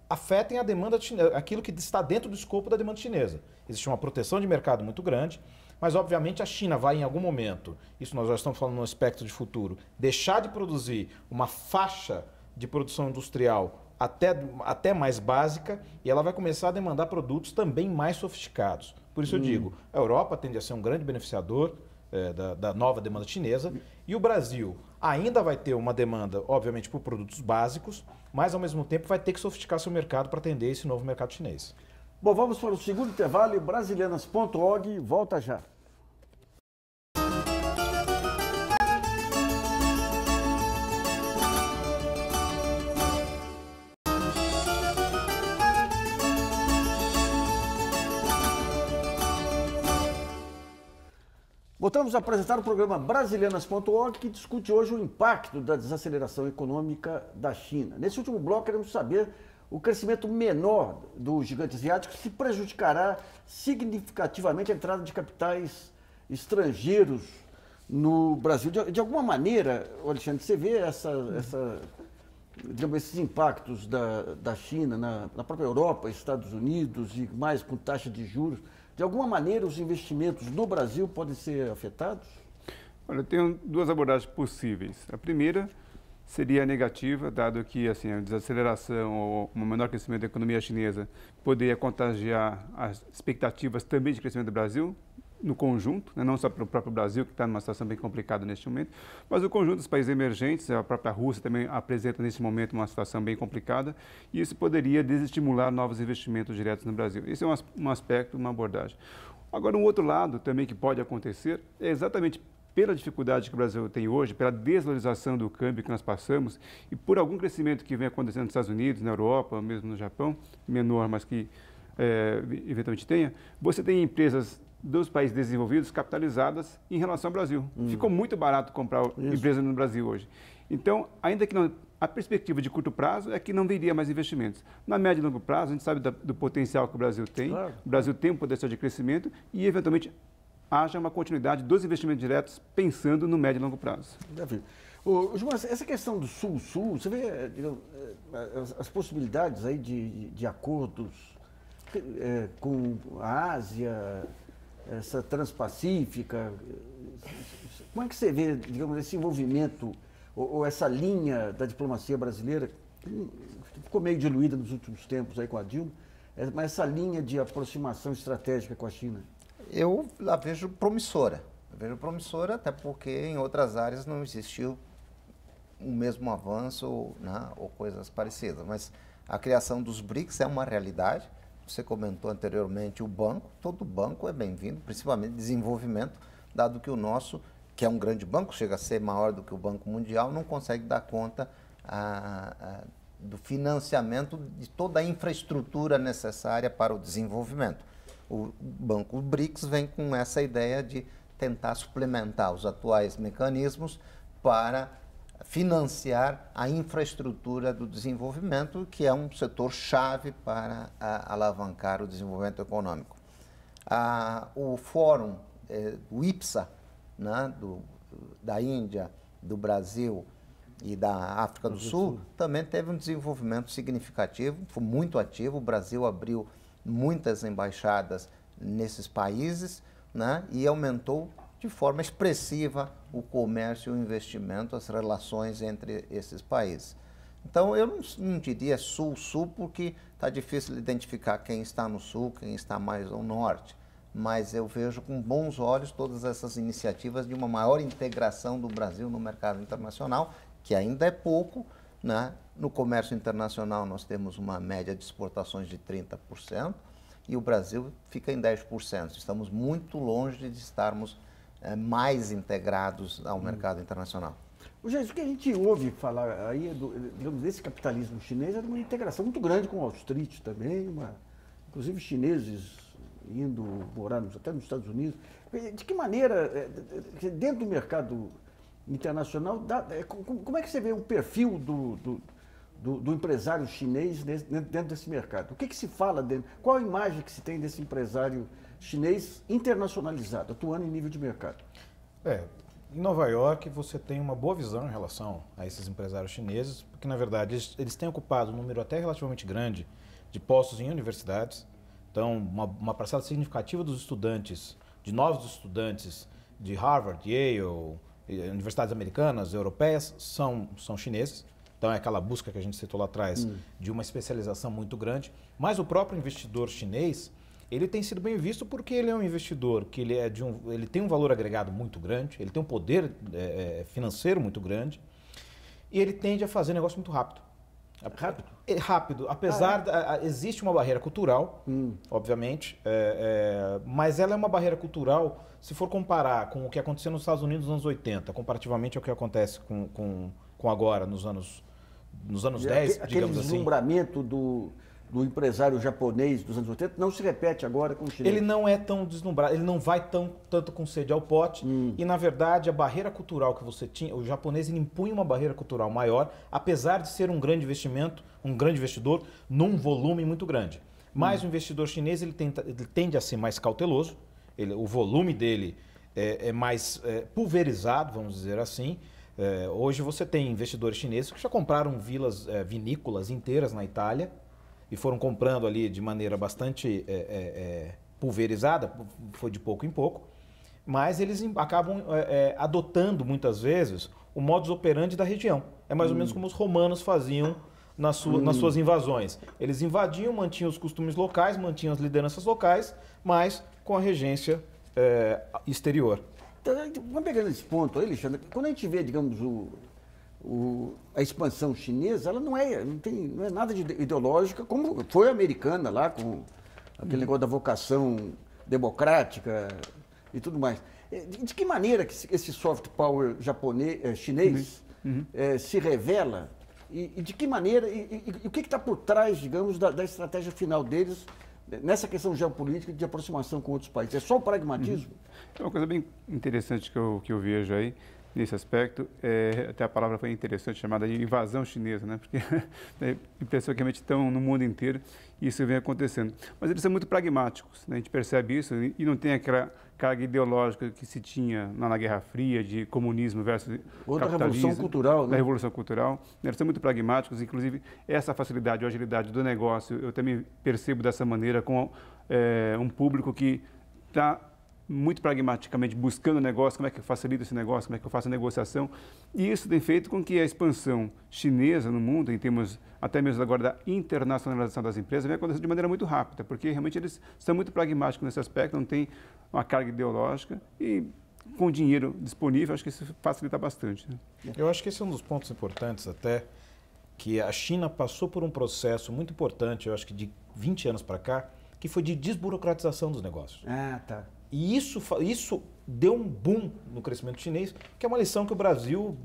afetem a demanda chinesa, aquilo que está dentro do escopo da demanda chinesa. Existe uma proteção de mercado muito grande, mas obviamente a China vai em algum momento, isso nós já estamos falando no aspecto de futuro, deixar de produzir uma faixa de produção industrial até mais básica e ela vai começar a demandar produtos também mais sofisticados. Por isso eu digo, a Europa tende a ser um grande beneficiador da nova demanda chinesa e o Brasil ainda vai ter uma demanda, obviamente, por produtos básicos, mas ao mesmo tempo vai ter que sofisticar seu mercado para atender esse novo mercado chinês.
Bom, vamos para o segundo intervalo e brasilianas.org volta já. Voltamos a apresentar o programa Brasilianas.org, que discute hoje o impacto da desaceleração econômica da China. Nesse último bloco, queremos saber o crescimento menor do gigante asiático se prejudicará significativamente a entrada de capitais estrangeiros no Brasil. De alguma maneira, Alexandre, você vê digamos, esses impactos da China na própria Europa, Estados Unidos e mais com taxa de juros? De alguma maneira, os investimentos no Brasil podem ser afetados?
Olha, eu tenho duas abordagens possíveis. A primeira seria a negativa, dado que assim, a desaceleração ou um menor crescimento da economia chinesa poderia contagiar as expectativas também de crescimento do Brasil, no conjunto, né? Não só para o próprio Brasil, que está numa situação bem complicada neste momento, mas o conjunto dos países emergentes, a própria Rússia também apresenta nesse momento uma situação bem complicada, e isso poderia desestimular novos investimentos diretos no Brasil. Esse é um aspecto, uma abordagem. Agora, um outro lado também que pode acontecer é exatamente pela dificuldade que o Brasil tem hoje, pela desvalorização do câmbio que nós passamos e por algum crescimento que vem acontecendo nos Estados Unidos, na Europa, mesmo no Japão, menor, mas que eventualmente tenha, você tem empresas dos países desenvolvidos capitalizadas em relação ao Brasil. Ficou muito barato comprar empresa no Brasil hoje. Então, ainda que a perspectiva de curto prazo é que não viria mais investimentos. Na média e longo prazo, a gente sabe do potencial que o Brasil tem. Claro. O Brasil tem um potencial de crescimento e, eventualmente, haja uma continuidade dos investimentos diretos pensando no médio e longo prazo.
João, essa questão do Sul-Sul, você vê digamos, as possibilidades aí de acordos com a Ásia, essa Transpacífica. Como é que você vê, digamos, esse envolvimento ou essa linha da diplomacia brasileira, que ficou meio diluída nos últimos tempos aí com a Dilma, mas essa linha de aproximação estratégica com a China?
Eu a vejo promissora. Vejo promissora até porque em outras áreas não existiu o mesmo avanço, né, ou coisas parecidas. Mas a criação dos BRICS é uma realidade. Você comentou anteriormente o banco. Todo banco é bem-vindo, principalmente desenvolvimento, dado que o nosso, que é um grande banco, chega a ser maior do que o Banco Mundial, não consegue dar conta do financiamento de toda a infraestrutura necessária para o desenvolvimento. O Banco BRICS vem com essa ideia de tentar suplementar os atuais mecanismos para financiar a infraestrutura do desenvolvimento, que é um setor-chave para alavancar o desenvolvimento econômico. O Fórum, o IPSA, né, da Índia, do Brasil e da África do Sul, também teve um desenvolvimento significativo, foi muito ativo. O Brasil abriu muitas embaixadas nesses países, né, e aumentou de forma expressiva o comércio e o investimento, as relações entre esses países. Então, eu não diria Sul-Sul, porque está difícil identificar quem está no Sul, quem está mais ao Norte. Mas eu vejo com bons olhos todas essas iniciativas de uma maior integração do Brasil no mercado internacional, que ainda é pouco, né? No comércio internacional nós temos uma média de exportações de 30% e o Brasil fica em 10%. Estamos muito longe de estarmos mais integrados ao mercado internacional.
O que a gente ouve falar aí, digamos, desse capitalismo chinês é de uma integração muito grande com o Wall Street também, inclusive chineses indo morar até nos Estados Unidos. De que maneira, dentro do mercado internacional, como é que você vê o perfil do empresário chinês dentro desse mercado? O que se fala dentro? Qual a imagem que se tem desse empresário chinês internacionalizado, atuando em nível de mercado?
Em Nova York você tem uma boa visão em relação a esses empresários chineses, porque na verdade eles têm ocupado um número até relativamente grande de postos em universidades. Então, uma parcela significativa dos estudantes, de novos estudantes de Harvard, Yale, universidades americanas, europeias, são chineses. Então, é aquela busca que a gente citou lá atrás de uma especialização muito grande. Mas o próprio investidor chinês, ele tem sido bem visto porque ele é um investidor que ele tem um valor agregado muito grande, ele tem um poder financeiro muito grande e ele tende a fazer negócio muito rápido.
Rápido?
Rápido, apesar existe uma barreira cultural, obviamente, mas ela é uma barreira cultural, se for comparar com o que aconteceu nos Estados Unidos nos anos 80, comparativamente ao que acontece com agora, nos anos 10,
aquele
digamos assim.
Aquele deslumbramento do empresário japonês dos anos 80 não se repete agora com o chinês.
Ele não é tão deslumbrado, ele não vai tanto com sede ao pote e, na verdade, a barreira cultural que você tinha, o japonês ele impunha uma barreira cultural maior, apesar de ser um grande investimento, um grande investidor, num volume muito grande. Mas o investidor chinês ele tende a ser mais cauteloso, o volume dele é mais pulverizado, vamos dizer assim. Hoje você tem investidores chineses que já compraram vilas vinícolas inteiras na Itália, e foram comprando ali de maneira bastante pulverizada, foi de pouco em pouco, mas eles acabam adotando muitas vezes o modus operandi da região. É mais ou menos como os romanos faziam nas suas invasões. Eles invadiam, mantinham os costumes locais, mantinham as lideranças locais, mas com a regência exterior.
Então, vamos pegando esse ponto aí, Alexandre, quando a gente vê, digamos, a expansão chinesa, ela não é nada de ideológica, como foi a americana lá, com aquele negócio da vocação democrática e tudo mais. De que maneira que esse soft power chinês se revela e de que maneira, e o que está por trás, digamos, da estratégia final deles nessa questão geopolítica de aproximação com outros países? É só o pragmatismo?
É uma coisa bem interessante que eu vejo aí. nesse aspecto. Até a palavra foi interessante, chamada de invasão chinesa, né? Porque a impressão que realmente estão no mundo inteiro e isso vem acontecendo. Mas eles são muito pragmáticos, né? A gente percebe isso e não tem aquela carga ideológica que se tinha na Guerra Fria, de comunismo versus
outra
capitalismo.
Revolução Cultural, né?
Da Revolução Cultural. Eles são muito pragmáticos, inclusive essa facilidade ou agilidade do negócio, eu também percebo dessa maneira com um público que está muito pragmaticamente buscando negócio, como é que eu facilito esse negócio, como é que eu faço a negociação. E isso tem feito com que a expansão chinesa no mundo, em termos até mesmo agora da internacionalização das empresas, venha acontecendo de maneira muito rápida, porque realmente eles são muito pragmáticos nesse aspecto, não tem uma carga ideológica e com dinheiro disponível, acho que isso facilita bastante. Né?
Eu acho que esse é um dos pontos importantes até, que a China passou por um processo muito importante, eu acho que de 20 anos para cá, que foi de desburocratização dos negócios.
Ah, tá.
E isso deu um boom no crescimento chinês, que é uma lição que o Brasil,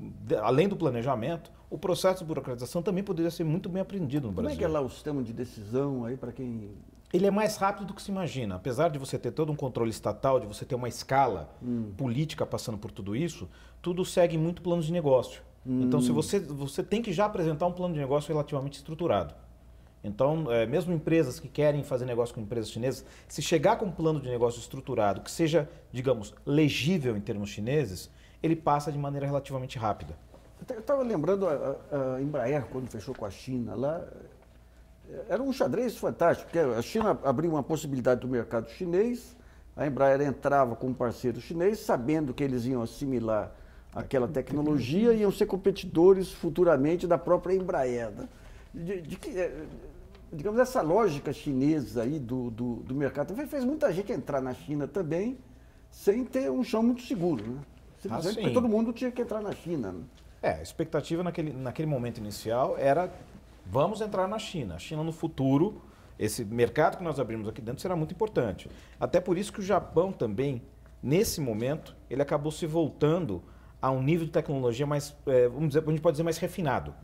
além do planejamento, o processo de burocratização também poderia ser muito bem aprendido no Brasil.
Como é que é lá o sistema de decisão aí para quem...
Ele é mais rápido do que se imagina. Apesar de você ter todo um controle estatal, de você ter uma escala política passando por tudo isso, tudo segue muito planos de negócio. Então, se você tem que já apresentar um plano de negócio relativamente estruturado. Então, mesmo empresas que querem fazer negócio com empresas chinesas, se chegar com um plano de negócio estruturado que seja, digamos, legível em termos chineses, ele passa de maneira relativamente rápida.
Eu estava lembrando a Embraer, quando fechou com a China, lá era um xadrez fantástico, porque a China abriu uma possibilidade do mercado chinês, a Embraer entrava como parceiro chinês, sabendo que eles iam assimilar aquela tecnologia e iam ser competidores futuramente da própria Embraer. Né? Digamos, essa lógica chinesa aí do mercado fez muita gente entrar na China também sem ter um chão muito seguro, né? Simplesmente porque todo mundo tinha que entrar na China. Né?
A expectativa naquele momento inicial era vamos entrar na China. A China no futuro, esse mercado que nós abrimos aqui dentro será muito importante. Até por isso que o Japão também, nesse momento, ele acabou se voltando a um nível de tecnologia mais, vamos dizer, a gente pode dizer mais refinado.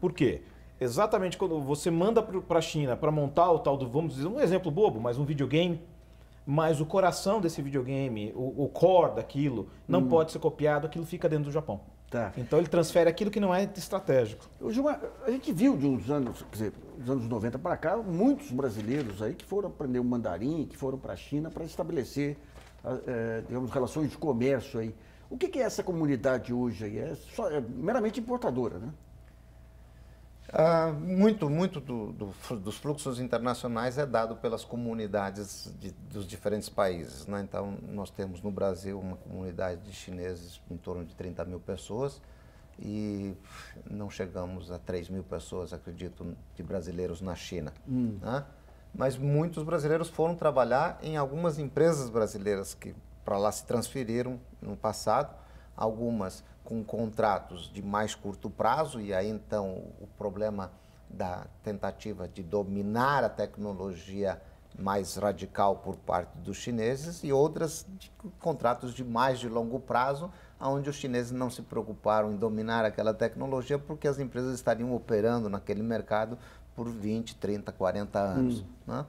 Por quê? Exatamente quando você manda para a China para montar o tal do, vamos dizer, um exemplo bobo, mas um videogame, mas o coração desse videogame, o core daquilo, não pode ser copiado, aquilo fica dentro do Japão.
Tá.
Então ele transfere aquilo que não é estratégico.
Gilmar, a gente viu de uns anos, quer dizer, dos anos 90 para cá, muitos brasileiros aí que foram aprender o mandarim, que foram para a China para estabelecer, digamos, relações de comércio aí. O que é essa comunidade hoje aí? É meramente importadora, né?
Muito dos fluxos internacionais é dado pelas comunidades dos diferentes países, né? Então, nós temos no Brasil uma comunidade de chineses em torno de 30 mil pessoas e não chegamos a 3 mil pessoas, acredito, de brasileiros na China. Né? Mas muitos brasileiros foram trabalhar em algumas empresas brasileiras que para lá se transferiram no passado, algumas com contratos de mais curto prazo, e aí então o problema da tentativa de dominar a tecnologia mais radical por parte dos chineses, e outras de contratos de mais de longo prazo, onde os chineses não se preocuparam em dominar aquela tecnologia porque as empresas estariam operando naquele mercado por 20, 30, 40 anos. Né?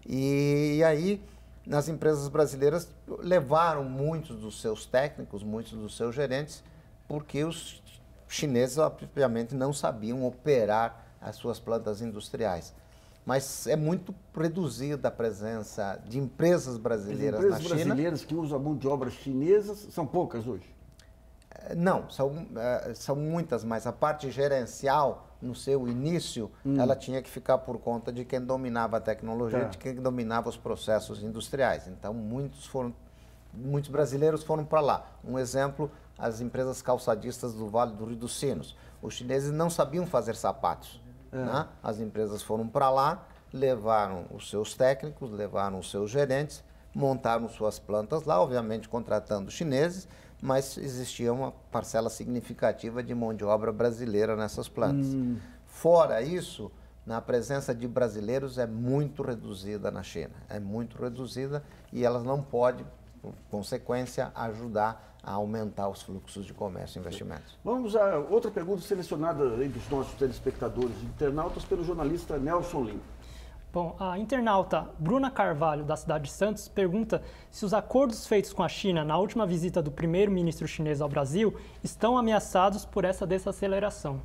E aí nas empresas brasileiras levaram muitos dos seus técnicos, muitos dos seus gerentes, porque os chineses, obviamente, não sabiam operar as suas plantas industriais. Mas é muito reduzida a presença de empresas brasileiras na China. As empresas
brasileiras que usam a mão de obra chinesa são poucas hoje?
Não, são muitas, mas a parte gerencial, no seu início, ela tinha que ficar por conta de quem dominava a tecnologia, de quem dominava os processos industriais. Então, muitos brasileiros foram para lá. Um exemplo, as empresas calçadistas do Vale do Rio dos Sinos. Os chineses não sabiam fazer sapatos. Né? As empresas foram para lá, levaram os seus técnicos, levaram os seus gerentes, montaram suas plantas lá, obviamente contratando chineses, mas existia uma parcela significativa de mão de obra brasileira nessas plantas. Fora isso, a presença de brasileiros é muito reduzida na China. É muito reduzida e elas não podem, por consequência, ajudar a aumentar os fluxos de comércio e investimentos.
Vamos a outra pergunta selecionada aí dos nossos telespectadores internautas pelo jornalista Nelson Lima.
Bom, a internauta Bruna Carvalho, da cidade de Santos, pergunta se os acordos feitos com a China na última visita do primeiro-ministro chinês ao Brasil estão ameaçados por essa desaceleração.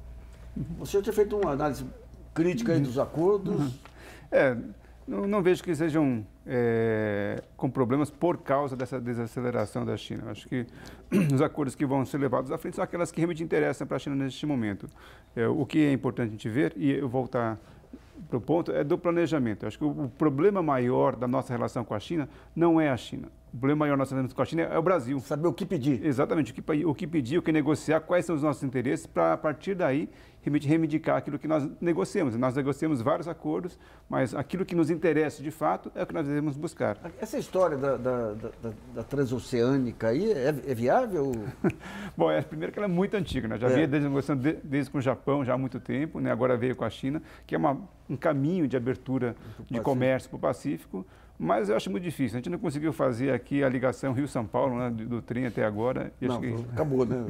O senhor tinha feito uma análise crítica aí dos acordos.
Não vejo que sejam com problemas por causa dessa desaceleração da China. Acho que os acordos que vão ser levados à frente são aquelas que realmente interessam para a China neste momento. O que é importante a gente ver, e eu voltar para o ponto, é do planejamento. Acho que o problema maior da nossa relação com a China não é a China. O problema maior da nossa relação com a China é o Brasil.
Saber o que pedir.
Exatamente, o que pedir, o que negociar, quais são os nossos interesses, para a partir daí reivindicar aquilo que nós negociamos. Nós negociamos vários acordos, mas aquilo que nos interessa de fato é o que nós devemos buscar.
Essa história da transoceânica aí é viável?
Bom, primeiro que ela é muito antiga, né? Já vinha negociando desde com o Japão já há muito tempo, né? Agora veio com a China, que é um caminho de abertura de comércio para o Pacífico. Mas eu acho muito difícil. A gente não conseguiu fazer aqui a ligação Rio-São Paulo, né, do trem até agora.
Não, acabou, né?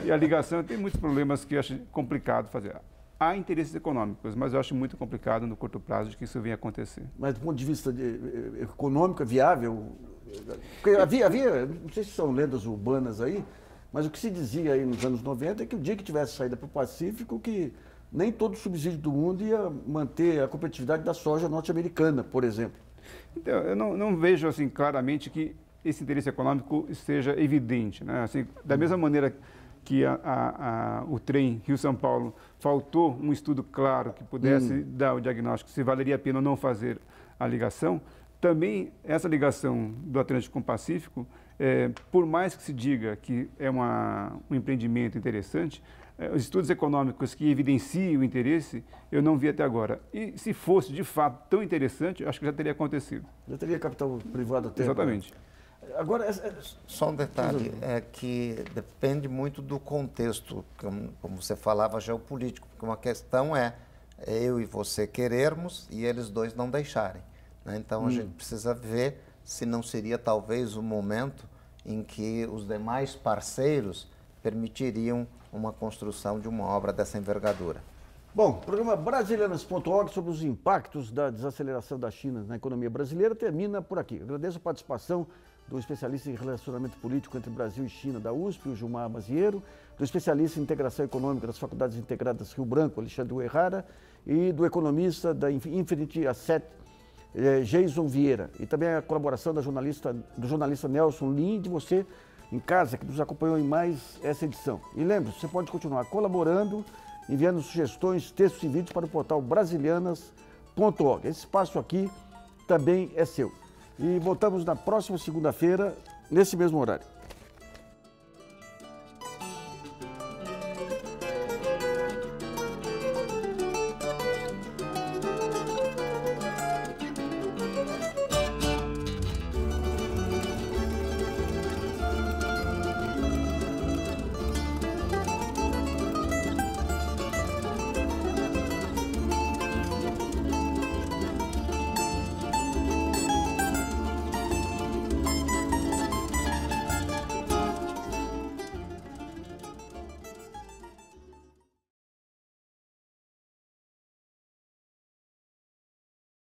E a ligação tem muitos problemas que eu acho complicado fazer. Há interesses econômicos, mas eu acho muito complicado no curto prazo de que isso venha acontecer.
Mas do ponto de vista econômico, é viável? Porque havia, não sei se são lendas urbanas aí, mas o que se dizia aí nos anos 90 é que o dia que tivesse saída para o Pacífico, que nem todo subsídio do mundo ia manter a competitividade da soja norte-americana, por exemplo.
Então, eu não vejo assim claramente que esse interesse econômico esteja evidente, né? Assim, da mesma maneira que o trem Rio-São Paulo faltou um estudo claro que pudesse dar o diagnóstico se valeria a pena ou não fazer a ligação, também essa ligação do Atlântico com o Pacífico, por mais que se diga que é um empreendimento interessante, os estudos econômicos que evidenciam o interesse, eu não vi até agora. E se fosse, de fato, tão interessante, acho que já teria acontecido.
Já teria capital privado até.
Exatamente.
Agora,
só um detalhe, é que depende muito do contexto, como você falava, geopolítico, porque uma questão é eu e você querermos e eles dois não deixarem, né? Então a gente precisa ver se não seria talvez o momento em que os demais parceiros permitiriam uma construção de uma obra dessa envergadura.
Bom, o programa Brasilianas.org sobre os impactos da desaceleração da China na economia brasileira termina por aqui. Agradeço a participação do especialista em relacionamento político entre Brasil e China da USP, o Gilmar Maziero, do especialista em integração econômica das Faculdades Integradas Rio Branco, Alexandre Uerrara, e do economista da Infinity Asset, Jason Vieira. E também a colaboração do jornalista Nelson Lin e de você em casa, que nos acompanhou em mais essa edição. E lembre-se, você pode continuar colaborando, enviando sugestões, textos e vídeos para o portal Brasilianas.org. Esse espaço aqui também é seu. E voltamos na próxima segunda-feira, nesse mesmo horário.